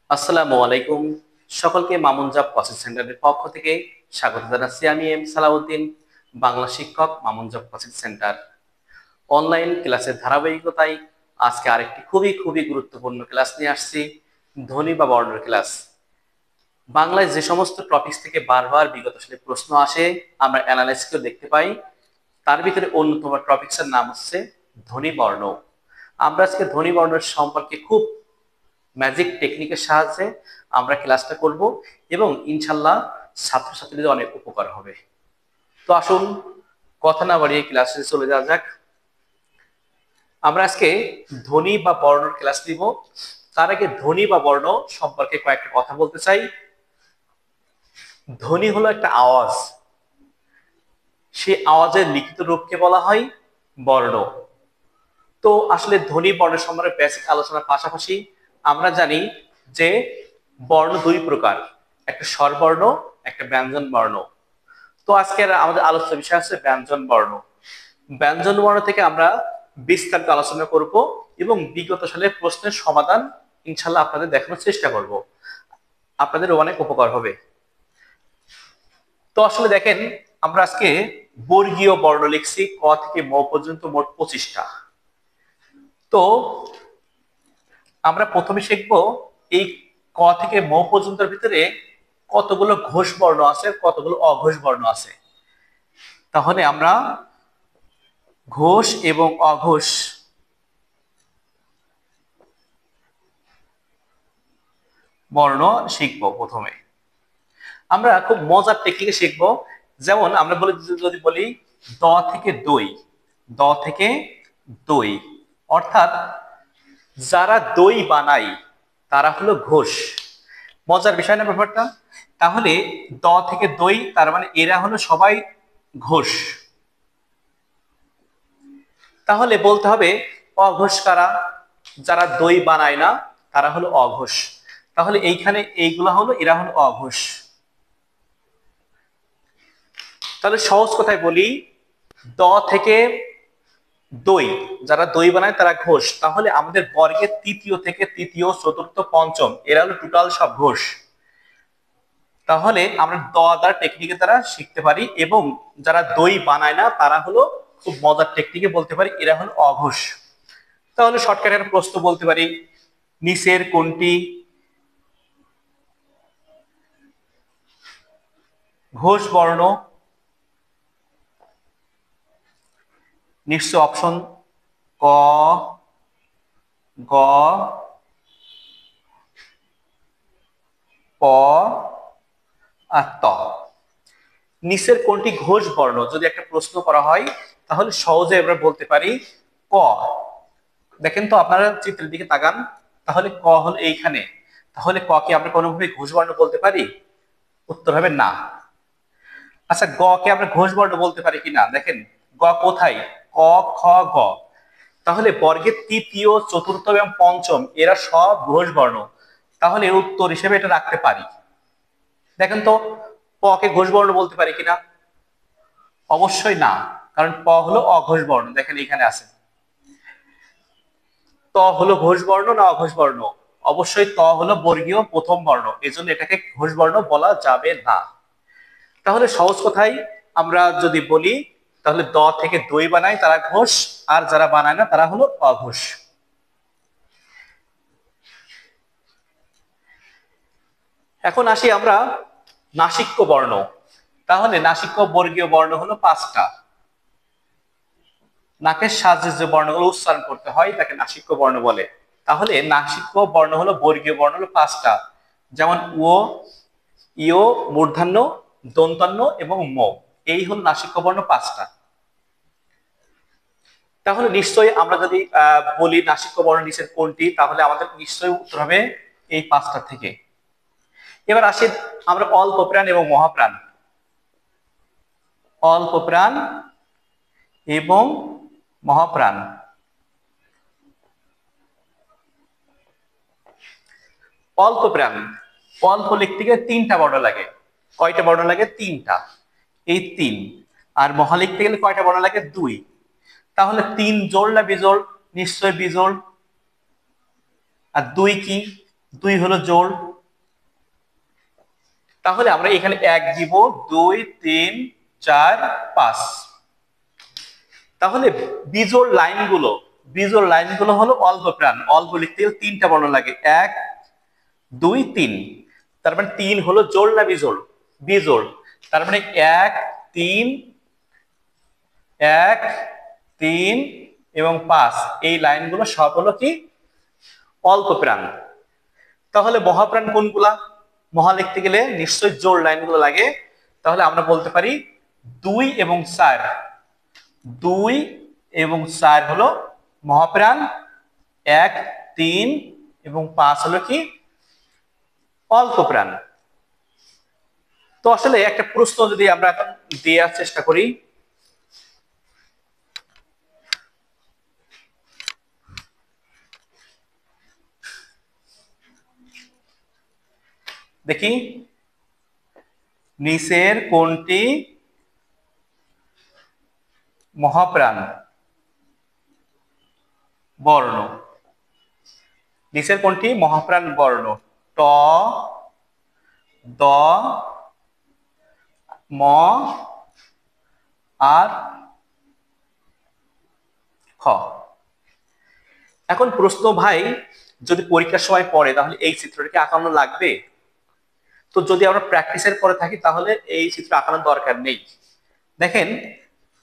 আসসালামু আলাইকুম। সকলকে মামুনজাব কোচিং সেন্টারের পক্ষ থেকে স্বাগত জানাচ্ছি। আমি এম সালাউদ্দিন, বাংলা শিক্ষক, মামুনজাব কোচিং সেন্টার। অনলাইন ক্লাসের ধারাবাহিকতায় আজকে আরেকটি খুবই খুবই গুরুত্বপূর্ণ ক্লাস নিয়ে আসছি, ধ্বনি বা বর্ণের ক্লাস। বাংলায় যে সমস্ত টপিকস থেকে বারবার বিগত সালে প্রশ্ন আসে, আমরা অ্যানালাইসিসও দেখতে পাই, তার ভিতরে অন্যতম টপিকসের নাম হচ্ছে ধ্বনি বর্ণ। আমরা আজকে ধ্বনি বর্ণের সম্পর্কে খুব ম্যাজিক টেকনিকের সাহায্যে আমরা ক্লাসটা করব এবং ইনশাল্লাহ ছাত্রছাত্রীদের অনেক উপকার হবে। তো আসুন কথা না বাড়িয়ে ক্লাসে চলে যাওয়া যাক। আমরা আজকে ধ্বনি বা বর্ণের ক্লাস নিব। তার আগে ধ্বনি বা বর্ণ সম্পর্কে কয়েকটা কথা বলতে চাই। ধ্বনি হলো একটা আওয়াজ, সেই আওয়াজের লিখিত রূপকে বলা হয় বর্ণ। তো আসলে ধ্বনি বর্ণ সম্পর্কে বেসিক আলোচনার পাশাপাশি আমরা জানি যে বর্ণ দুই প্রকার, একটা স্বরবর্ণ, একটা ব্যঞ্জন বর্ণ। তো আজকের আমাদের আলোচ্য বিষয় হচ্ছে ব্যঞ্জন বর্ণ। ব্যঞ্জন বর্ণ থেকে আমরা বিস্তারিত আলোচনা করব এবং বিগত সালের প্রশ্নের সমাধান ইনশাল্লাহ আপনাদের দেখানোর চেষ্টা করব, আপনাদের অনেক উপকার হবে। তো আসলে দেখেন, আমরা আজকে বর্গীয় বর্ণ লিখছি ক থেকে ম পর্যন্ত, মোট 25টা। তো আমরা প্রথমে শিখব এই ক থেকে ম পর্যন্তের ভিতরে কতগুলো ঘোষ বর্ণ আছে, কতগুলো অঘোষ বর্ণ আছে। তাহলে আমরা ঘোষ এবং অঘোষ বর্ণ শিখব। প্রথমে আমরা খুব মজার টেকনিকে শিখব। যেমন আমরা বলি, যদি বলি দ থেকে দই, দ থেকে দই, অর্থাৎ যারা দই বানায় তারা হলো ঘোষ। মজার বিষয় না ব্যাপারটা? তাহলে দ থেকে দই, তার মানে এরা হলো সবাই ঘোষ। তাহলে বলতে হবে অঘোষ কারা? যারা দই বানায় না তারা হলো অঘোষ। তাহলে এইখানে এইগুলা হলো, এরা হলো অঘোষ। তাহলে সহজ কথায় বলি, দ থেকে দই, যারা দই বানায় তারা ঘোষ। তাহলে আমাদের বর্গের তৃতীয় থেকে তৃতীয়, চতুর্থ, পঞ্চম, এরা হলো টোটাল সব ঘোষ। তাহলে আমরা দ দ্বারা টেকনিকের দ্বারা শিখতে পারি, এবং যারা দই বানায় না তারা হলো, খুব মজার টেকনিকে বলতে পারি, এরা হলো অঘোষ। তাহলে শর্টকাটের প্রশ্ন বলতে পারি, নিচের কোনটি ঘোষ বর্ণ? নিশ্চয় অপশন ক, গ, প আর ত। নিচের কোনটি ঘোষ বর্ণ যদি একটা প্রশ্ন করা হয়, তাহলে সহজে আমরা বলতে পারি ক। দেখেন তো, আপনারা চিত্রের দিকে তাকান, তাহলে ক হলো এইখানে। তাহলে ক কে আমরা কোনোভাবে ঘোষ বর্ণ বলতে পারি? উত্তর হবে না। আচ্ছা, গ কে আমরা ঘোষ বর্ণ বলতে পারি কিনা দেখেন, গ কোথায়? ক, খ, গ। তাহলে বর্গের তৃতীয়, চতুর্থ এবং পঞ্চম এরা সব ঘোষ বর্ণ। তাহলে এর উত্তর হিসেবে এটা রাখতে পারি। দেখেন তো, প কে ঘোষ বর্ণ বলতে পারি কিনা? অবশ্যই না, কারণ প হলো অঘোষ বর্ণ। দেখেন এখানে আছে। ত হলো ঘোষ বর্ণ না অঘোষ বর্ণ? অবশ্যই ত হলো বর্গীয় প্রথম বর্ণ, এজন্য এটাকে ঘোষ বর্ণ বলা যাবে না। তাহলে সহজ কথাই আমরা যদি বলি, তাহলে দ থেকে দই বানায় তারা ঘোষ, আর যারা বানায় না তারা হলো অঘোষ। এখন আসি আমরা নাসিক্য বর্ণ। তাহলে নাসিক্য বর্গীয় বর্ণ হলো 5টা। নাকের সাহায্যে যে বর্ণগুলো উচ্চারণ করতে হয় তাকে নাসিক্য বর্ণ বলে। তাহলে নাসিক্য বর্ণ হলো, বর্গীয় বর্ণ হলো 5টা। যেমন ও, ইও, মূর্ধন্য, দন্তান্ন এবং ম। এই হলো নাসিক্য বর্ণ 5টা। তাহলে নিশ্চয়ই আমরা যদি বলি নাসিক্য বর্ণ নিচের কোনটি, তাহলে আমাদের নিশ্চয়ই উত্তর হবে এই 5টা থেকে। এবার আসি আমরা অল্প প্রাণ এবং মহাপ্রাণ। অল্প প্রাণ এবং মহাপ্রাণ। অল্প প্রাণ, অল্প লিখতে গেলে 3টা বর্ণ লাগে। কয়টা বর্ণ লাগে? 3টা। এই 3। আর মহা লিখতে গেলে কয়টা বর্ণ লাগে? 2। তাহলে 3 জোড় না বিজোড়? নিশ্চয় বিজোড়। আর 2 কি? 2 হলো জোড়। তাহলে আমরা এখানে 1 দিব, 2 3 4 5। তাহলে বিজোড় লাইনগুলো হলো অল্প প্রাণ। অল্প লিখতে গেলে 3টা বর্ণ লাগে, 1 2 3। তার মানে 3 হলো জোড় না বিজোড়? বিজোড়। তার মানে 1 3 1 3 এবং 5, এই লাইনগুলো সব হলো কি অল্প প্রাণ। তাহলে মহাপ্রাণ কোনগুলা? মহা লিখতে গেলে নিশ্চয়ই জোড় লাইনগুলো লাগে। তাহলে আমরা বলতে পারি 2 এবং 4। 2 এবং 4 হলো মহাপ্রাণ, 1 3 এবং 5 হলো কি অল্প প্রাণ। তো আসলে একটা প্রশ্ন যদি আমরা এখন দেওয়ার চেষ্টা করি, দেখি নিচের কোনটি মহাপ্রাণ বর্ণ? নিচের কোনটি মহাপ্রাণ বর্ণ? ট, দ, ম আর খ। এখন প্রশ্ন ভাই, যদি পরীক্ষার সময় পড়ে তাহলে এই চিত্রটাকে আঁকানো লাগবে? তো যদি আমরা প্র্যাকটিসের পরে থাকি তাহলে এই চিত্র আঁকানোর দরকার নেই। দেখেন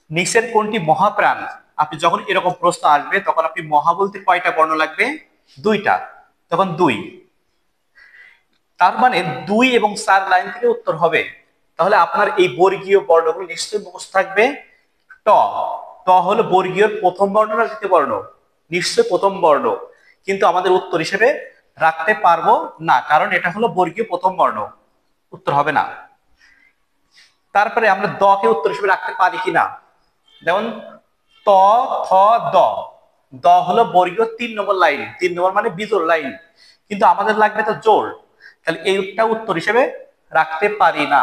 নিচের কোনটি মহাপ্রাণ, আপনি যখন এরকম প্রশ্ন আসবে তখন আপনি মহা বলতে কয়টা বর্ণ লাগবে? 2টা। তখন 2। তার মানে 2 এবং 4 লাইন থেকে উত্তর হবে। তাহলে আপনার এই বর্গীয় বর্ণগুলো নিশ্চয়ই মুখস্থ থাকবে। ট, ট হলো বর্গীয় প্রথম বর্ণ না দ্বিতীয় বর্ণ? নিশ্চয়ই প্রথম বর্ণ, কিন্তু আমাদের উত্তর হিসেবে রাখতে পারবো না, কারণ এটা হলো বর্গীয় প্রথম বর্ণ, উত্তর হবে না। তারপরে আমরা দ কে উত্তর হিসেবে রাখতে পারি কিনা, যেমন ত থ দ। দ হলো বর্গীয় 3 নম্বর লাইন, 3 নম্বর মানে বিজোড় লাইন, কিন্তু আমাদের লাগবে তো জোড়, তাহলে এইটা উত্তর হিসেবে রাখতে পারি না।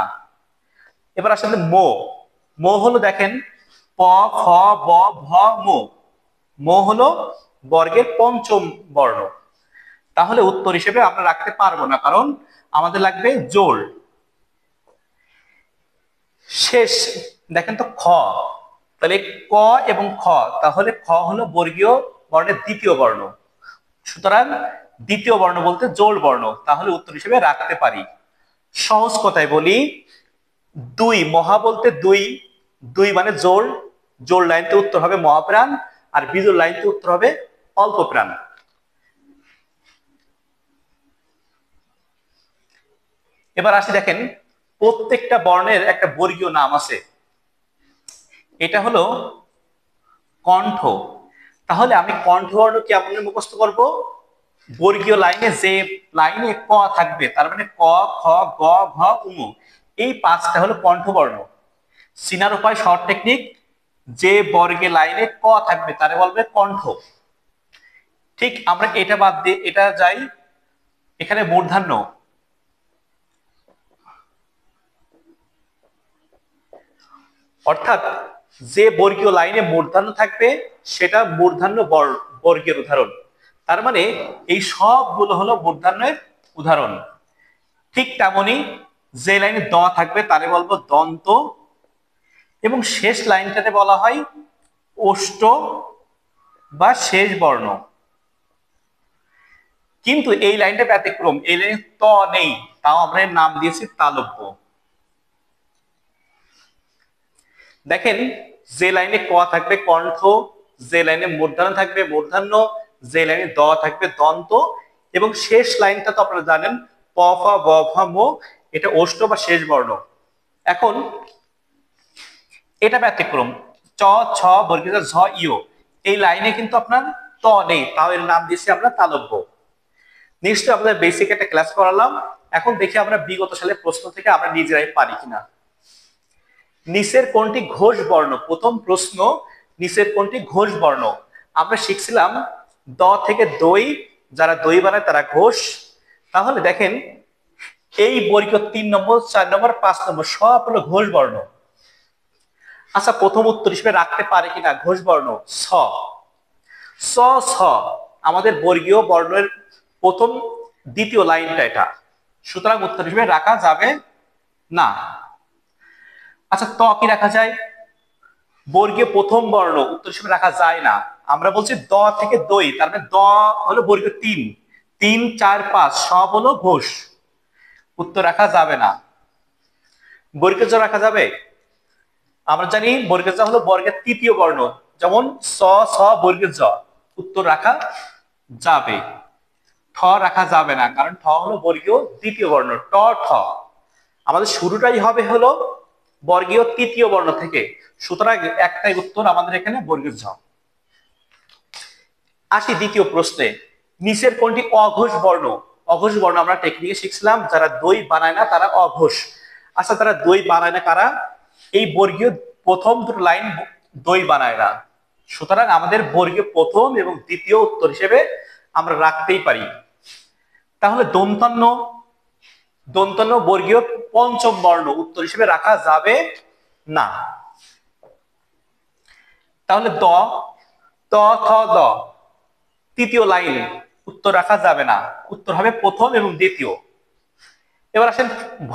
এবার আসলে মো, মো হলো দেখেন প খ ব ভ মো, মো হলো বর্গের পঞ্চম বর্ণ। তাহলে উত্তর হিসেবে আমরা রাখতে পারবো না, কারণ আমাদের লাগবে জোড়। শেষ দেখেন তো খ, তাহলে ক এবং খ, তাহলে খ হলো বর্গীয় বর্ণের দ্বিতীয় বর্ণ, সুতরাং দ্বিতীয় বর্ণ বলতে জোড় বর্ণ, তাহলে উত্তর হিসেবে রাখতে পারি। সহজ কথায় বলি, 2 মহা বলতে 2, 2 মানে জোড়, জোড় লাইনতে উত্তর হবে মহাপ্রাণ, আর বিজোড় লাইনতে উত্তর হবে অল্প প্রাণ। এবার আসি দেখেন প্রত্যেকটা বর্ণের একটা বর্গীয় নাম আছে, এটা হলো কণ্ঠ। তাহলে আমি কণ্ঠবর্ণ কেমন মুখস্থ করব? বর্গীয় লাইনে যে লাইনে ক থাকবে, তার মানে ক খ গ ঘ উম, এই 5টা হলো কণ্ঠবর্ণ। চিনার উপায় শর্ট টেকনিক, যে বর্গে লাইনে ক থাকবে তারে বলবে কণ্ঠ। ঠিক আমরা এটা বাদ দিয়ে এটা যাই, এখানে মূর্ধন্য, অর্থাৎ যে বর্গীয় লাইনে মূর্ধন্য থাকবে সেটা মূর্ধন্য বর্গের উদাহরণ। তার মানে এই সবগুলো হলো মূর্ধন্যের উদাহরণ। ঠিক তেমনি যে লাইনে দ থাকবে তারে বলবো দন্ত, এবং শেষ লাইনটাতে বলা হয় ওষ্ঠ বা শেষ বর্ণ। কিন্তু এই লাইনটা ব্যতিক্রম, এই লাইনে ত নেই, তাও আমরা এর নাম দিয়েছি তালব্য। দেখেন যে লাইনে ক থাকবে কণ্ঠ, যে লাইনে মূর্ধন্য থাকবে মূর্ধন্য, যে লাইনে দ থাকবে দন্ত, এবং শেষ লাইনটা তো আপনারা জানেন প ফ ব ভ ম, এটা ওষ্ঠ বা শেষ বর্ণ। এখন এটা ব্যতিক্রম, চ ছ বর্গীয় ঝ ইয়, এই লাইনে কিন্তু আপনার ত নেই, তাও এর নাম দিয়েছি আমরা তালব্য। নিশ্চয়ই আপনাদের বেসিক একটা ক্লাস করালাম। এখন দেখি আমরা বিগত সালের প্রশ্ন থেকে আমরা নিজেরাই পারি কিনা। নিচের কোনটি ঘোষ বর্ণ? প্রথম প্রশ্ন, নিচের কোনটি ঘোষ বর্ণ? আমরা শিখছিলাম দ থেকে দই, যারা দই বানায় তারা ঘোষ। তাহলে দেখেন এই বর্গীয় 3 নম্বর 4 নম্বর 5 নম্বর সব হলো ঘোষ বর্ণ। আচ্ছা প্রথম উত্তর হিসেবে রাখতে পারে কিনা ঘোষ বর্ণ? ছ, ছ ছ আমাদের বর্গীয় বর্ণের প্রথম দ্বিতীয় লাইনটা এটা, সুতরাং উত্তর হিসেবে রাখা যাবে না। আচ্ছা, ত কি রাখা যায়? বর্গীয় প্রথম বর্ণ উত্তর হিসেবে রাখা যায় না। আমরা বলছি দ থেকে দই, তার মানে দ হলো বর্গীয় তিন, তিন চার পাঁচ সব হলো ঘোষ, উত্তর রাখা যাবে না। বর্গের জ রাখা যাবে? আমরা জানি বর্গের জ হলো বর্গের তৃতীয় বর্ণ, যেমন স ছ বর্গের জ, উত্তর রাখা যাবে। ঠ রাখা যাবে না, কারণ ঠ হলো বর্গীয় দ্বিতীয় বর্ণ, ট ঠ। আমাদের শুরুটাই হবে হলো বর্গীয় তৃতীয় বর্ণ থেকে, সুতরাং একটাই উত্তর আমাদের এখানে বর্গের ঝ। আসি দ্বিতীয় প্রশ্নে, নিচের কোনটি অঘোষ বর্ণ? অঘোষ বর্ণ আমরা টেকনিকে শিখছিলাম, যারা দই বানায় না তারা অঘোষ। আচ্ছা, তারা দই বানায় না কারা? এই বর্গীয় প্রথম দুটো লাইন দই বানায় না, সুতরাং আমাদের বর্গীয় প্রথম এবং দ্বিতীয় উত্তর হিসেবে আমরা রাখতেই পারি। তাহলে দন্তান্ন, দন্তান্ন বর্গীয় পঞ্চম বর্ণ, উত্তর হিসেবে রাখা যাবে না। তাহলে দ, ত থ দ তৃতীয় লাইন, উত্তর রাখা যাবে না, উত্তর হবে প্রথম এবং দ্বিতীয়। এবার আসেন ভ,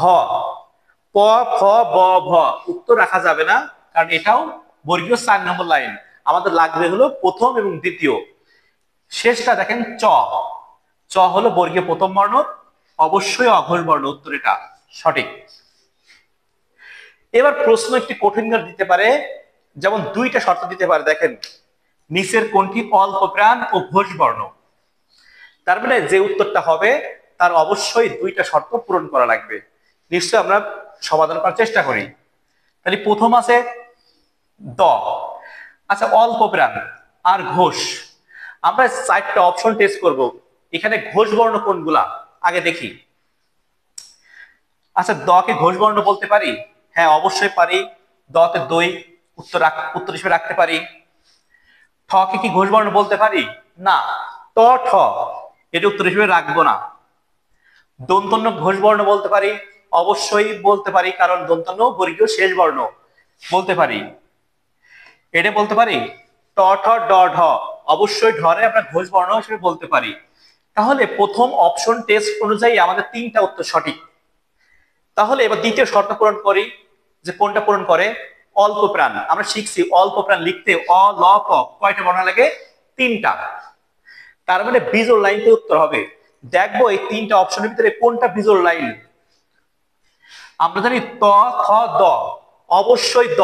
প ফ ব ভ, উত্তর রাখা যাবে না, কারণ এটাও বর্গীয় 4 নম্বর লাইন, আমাদের লাগবে হলো প্রথম এবং দ্বিতীয়। শেষটা দেখেন চ, চ হলো বর্গীয় প্রথম বর্ণ, অবশ্যই অঘোষ বর্ণ, উত্তর এটা সঠিক। এবার প্রশ্ন একটি কঠিন দিতে পারে, যেমন দুইটা শর্ত দিতে পারে, দেখেন নিচের কোনটি অল্প প্রাণ ও ঘোষ বর্ণ? তার মানে যে উত্তরটা হবে তার অবশ্যই দুইটা শর্ত পূরণ করা লাগবে। নিশ্চয় আমরা সমাধান করার চেষ্টা করি। তাহলে প্রথম আছে দ। আচ্ছা, অল্প প্রাণ আর ঘোষ, আমরা 4টা অপশন টেস্ট করব। এখানে ঘোষ বর্ণ কোনগুলা আগে দেখি। আচ্ছা, দ কে ঘোষ বর্ণ বলতে পারি? হ্যাঁ, অবশ্যই পারি। দ তে দই, উত্তর হিসেবে রাখতে পারি। ঠ কে কি ঘোষ বর্ণ বলতে পারি? না। ত ঠ এটা উত্তর হিসেবে রাখবো না। দন্তন্য ঘোষ বর্ণ বলতে পারি? অবশ্যই বলতে পারি, কারণ দন্তন্য বর্গীয় শেষ বর্ণ, বলতে পারি। এটা বলতে পারি। ট ঠ ড ঢ, অবশ্যই ঢরে আমরা ঘোষ বর্ণ হিসেবে বলতে পারি। তাহলে প্রথম অপশন টেস্ট অনুযায়ী আমাদের 3টা উত্তর সঠিক। তাহলে এবার দ্বিতীয় শর্ত পূরণ করি, যে কোনটা পূরণ করে? অল্প প্রাণ। আমরা শিখছি অল্প প্রাণ লিখতে অ ল প কয়টা বর্ণ লাগে? 3টা। তার মানে বিজোড় লাইনতে উত্তর হবে। দেখবো এই 3টা অপশনের ভিতরে কোনটা বিজোড় লাইন। আমরা জানি ত থ দ, অবশ্যই দ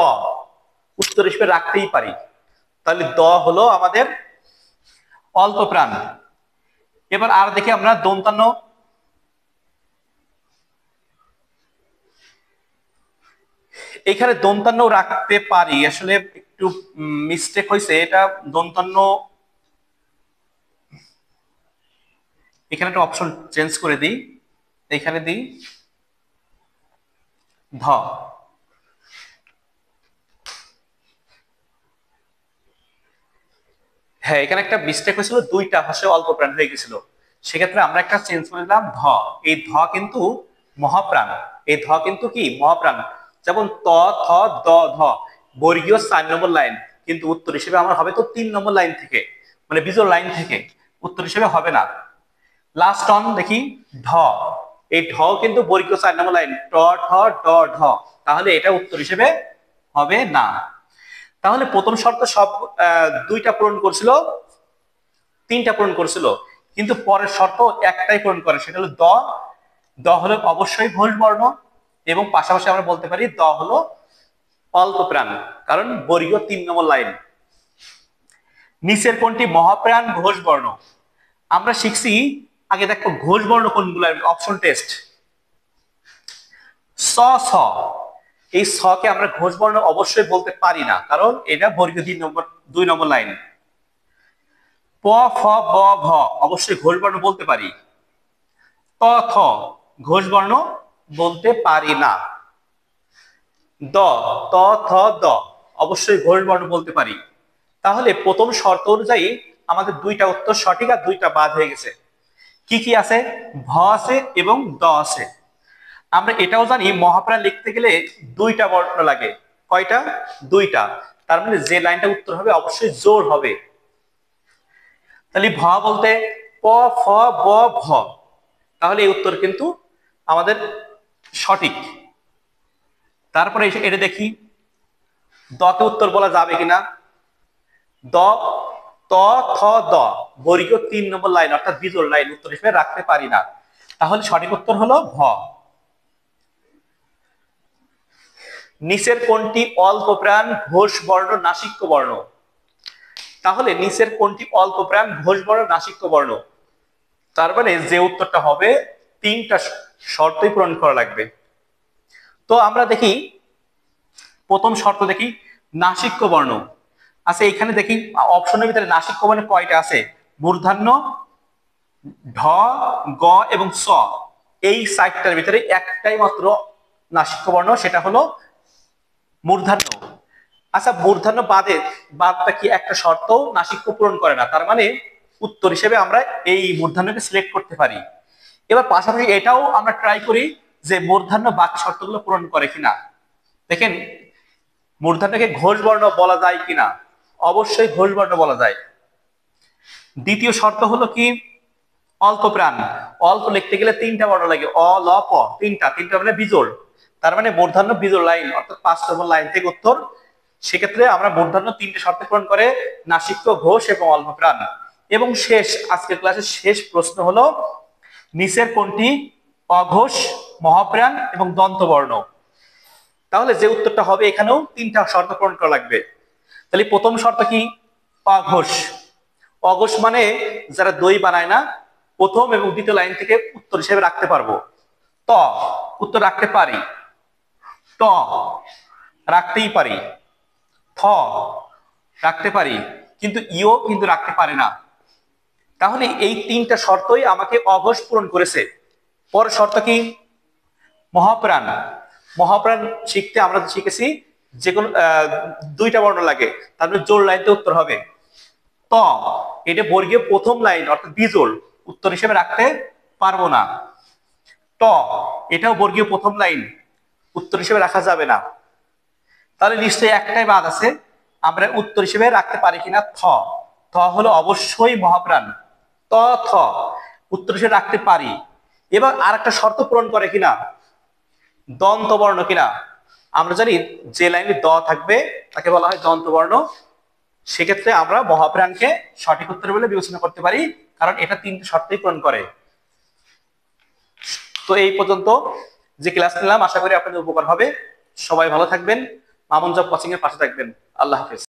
উত্তর হিসেবে রাখতেই পারি। তাহলে দ হলো আমাদের অল্প প্রাণ। এবার আর দেখি আমরা দন্তান্ন। এখানে দন্তান্ন রাখতে পারি, আসলে একটু মিস্টেক হয়েছে, এটা দন্তান্ন, এখানে একটা অপশন চেঞ্জ করে দিই, এখানে দিই ধ। হ্যাঁ, এখানে একটা মিস্টেক হয়েছিল, 2টা ভাষায় অল্প প্রাণ হয়ে গেছিল, সেক্ষেত্রে আমরা একটা চেঞ্জ করে দিলাম ধ। এই ধ কিন্তু মহাপ্রাণ, এই ধ কিন্তু কি মহাপ্রাণ। যেমন ত থ দ ধ বর্গীয় 4 নম্বর লাইন, কিন্তু উত্তর হিসেবে আমার হবে তো 3 নম্বর লাইন থেকে, মানে বিজোড় লাইন থেকে, উত্তর হিসেবে হবে না। লাস্ট অন দেখি ঢ, এই ঢ কিন্তু বর্গীয় 4 নম্বর লাইন, ট ঠ ড ঢ, তাহলে এটা উত্তর হিসেবে হবে না। তাহলে প্রথম শর্ত সব 2টা পূরণ করছিল, 3টা পূরণ করছিল, কিন্তু পরের শর্ত একটাই পূরণ করে, সেটা হলো দ। দ হলো অবশ্যই ঘোষ বর্ণ, এবং পাশাপাশি আমরা বলতে পারি দ হলো অল্প প্রাণ, কারণ বর্গীয় 3 নম্বর লাইন। নিচের কোনটি মহাপ্রাণ ঘোষ বর্ণ? আমরা শিখছি আগে, দেখো ঘোষ বর্ণ কোনগুলো, অপশন টেস্ট। স ছ, এই ছ কে আমরা ঘোষ বর্ণ অবশ্যই বলতে পারি না, কারণ এটা বর্গীয় 2 নম্বর লাইন। প ফ ব ভ অবশ্যই ঘোষ বর্ণ বলতে পারি। ত থ ঘোষ বর্ণ বলতে পারি না। দ, ত থ দ অবশ্যই ঘোষ বর্ণ বলতে পারি। তাহলে প্রথম শর্ত অনুযায়ী আমাদের 2টা উত্তর সঠিক আর 2টা বাদ হয়ে গেছে। কি কি আছে? ভ আছে এবং দ আছে। আমরা এটাও জানি মহাপ্রাণ লিখতে গেলে 2টা বর্ণ লাগে। কয়টা? 2টা। তার মানে যে লাইনটা উত্তর হবে অবশ্যই জোর হবে। তাহলে ভ বলতে প ফ ব ভ, তাহলে এই উত্তর কিন্তু আমাদের সঠিক। তারপরে এটা দেখি দকে উত্তর বলা যাবে কিনা। দ ত থ দ বর্গীয় 3 নম্বর লাইন অর্থাৎ বিজোড় লাইন উত্তর হিসেবে রাখতে পারি না, তাহলে সঠিক উত্তর হলো ভ। নিচের কোনটি অল্প প্রাণ ঘোষ বর্ণ নাসিক্য বর্ণ? তাহলে নিচের কোনটি অল্প প্রাণ ঘোষ বর্ণ নাসিক্য বর্ণ? তার মানে যে উত্তরটা হবে 3টা শর্তই পূরণ করা লাগবে। তো আমরা দেখি প্রথম শর্ত দেখি নাসিক্য বর্ণ। আচ্ছা এখানে দেখি অপশনের ভিতরে নাসিক্য বর্ণ কয়টা আছে? মূর্ধন্য, ঢ, গ এবং স, এই 4টার ভিতরে একটাই মাত্র নাসিক্য বর্ণ, সেটা হলো মূর্ধন্য। আচ্ছা মূর্ধন্য বাদটা কি একটা শর্ত নাসিক্য পূরণ করে না, তার মানে উত্তর হিসেবে আমরা এই মূর্ধন্যকে সিলেক্ট করতে পারি। এবার পাশাপাশি এটাও আমরা ট্রাই করি যে মূর্ধন্য বাকি শর্তগুলো পূরণ করে কিনা। দেখেন মূর্ধন্যকে ঘোষ বর্ণ বলা যায় কিনা, অবশ্যই ঘোষ বর্ণ বলা যায়। দ্বিতীয় শর্ত হলো কি অল্প প্রাণ, অল্প লিখতে গেলে 3টা বর্ণ লাগে, অ ল প, তিনটা মানে বিজোড়, তার মানে মূর্ধন্য বিজোড় লাইন অর্থাৎ 5 নম্বর লাইন থেকে উত্তর। সেক্ষেত্রে আমরা মূর্ধন্য 3টে শর্ত পূরণ করে নাসিক্য, ঘোষ এবং অল্প প্রাণ। এবং শেষ আজকের ক্লাসের শেষ প্রশ্ন হলো নিচের কোনটি অঘোষ, মহাপ্রাণ এবং দন্তবর্ণ? তাহলে যে উত্তরটা হবে এখানেও 3টা শর্ত পূরণ করা লাগবে। তাহলে প্রথম শর্ত কি অঘোষ। অঘোষ মানে যারা দই বানায় না, প্রথম এবং দ্বিতীয় লাইন থেকে উত্তর হিসেবে রাখতে পারবো। ত উত্তর রাখতে পারি, ট রাখতেই পারি, থ রাখতে পারি, কিন্তু ইও কিন্তু রাখতে পারে না। তাহলে এই 3টা শর্তই আমাকে অঘোষ পূরণ করেছে। পরের শর্ত কি মহাপ্রাণ। মহাপ্রাণ শিখতে আমরা শিখেছি যে কোনো 2টা বর্ণ লাগে, তারপরে জোড় লাইনতে উত্তর হবে। ত এটা বর্গীয় প্রথম লাইন অর্থাৎ বিজোড়, উত্তর হিসেবে রাখতে পারবো না। ট এটাও বর্গীয় প্রথম লাইন, উত্তর হিসেবে রাখা যাবে না। তাহলে নিশ্চয়ই একটাই বাদ আছে, আমরা উত্তর হিসেবে রাখতে পারি কিনা। থ, থ হলো অবশ্যই মহাপ্রাণ। ত থ উত্তর হিসেবে রাখতে পারি। এবার আর একটা শর্ত পূরণ করে কিনা, দন্তবর্ণ কিনা। আমরা জানি যে লাইনে দ থাকবে তাকে বলা হয় দন্তবর্ণ। সেক্ষেত্রে আমরা মহাপ্রাণকে সঠিক উত্তর বলে বিবেচনা করতে পারি, কারণ এটা 3টে শর্তই পূরণ করে। তো এই পর্যন্ত যে ক্লাস নিলাম আশা করি আপনাদের উপকার হবে। সবাই ভালো থাকবেন, মামুন জব কোচিং এর পাশে থাকবেন। আল্লাহ হাফেজ।